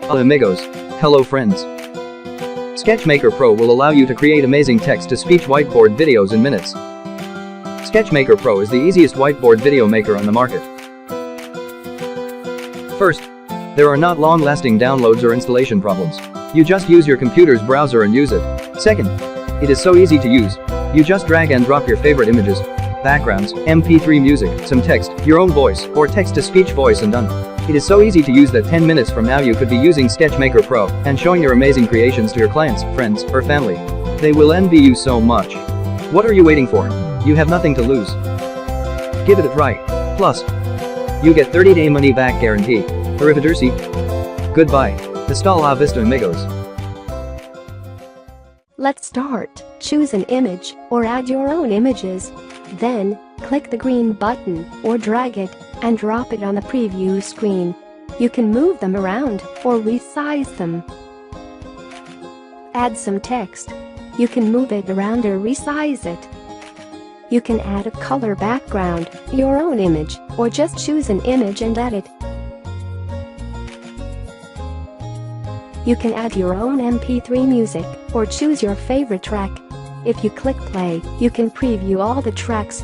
Amigos. Hello friends. Sketchmaker Pro will allow you to create amazing text-to-speech whiteboard videos in minutes. Sketchmaker Pro is the easiest whiteboard video maker on the market. First, there are not long-lasting downloads or installation problems. You just use your computer's browser and use it. Second, it is so easy to use. You just drag and drop your favorite images, backgrounds, MP3 music, some text, your own voice, or text-to-speech voice and done. It is so easy to use that 10 minutes from now you could be using Sketchmaker Pro and showing your amazing creations to your clients, friends, or family. They will envy you so much. What are you waiting for? You have nothing to lose. Give it a try. Plus, you get 30-day money-back guarantee. Arrivederci. Goodbye. Hasta la vista, amigos. Let's start. Choose an image or add your own images. Then, click the green button or drag it and drop it on the preview screen. You can move them around or resize them. Add some text. You can move it around or resize it. You can add a color background, your own image, or just choose an image and edit. You can add your own MP3 music or choose your favorite track. If you click play, you can preview all the tracks.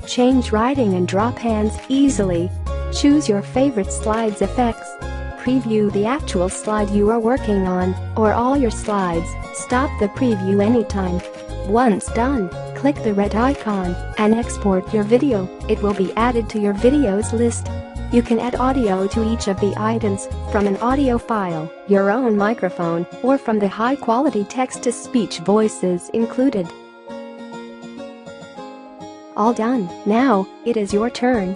Change writing and drop hands easily. Choose your favorite slides effects. Preview the actual slide you are working on, or all your slides. Stop the preview anytime. Once done, click the red icon and export your video. It will be added to your videos list. You can add audio to each of the items from an audio file, your own microphone, or from the high-quality text-to-speech voices included. All done. Now, it is your turn.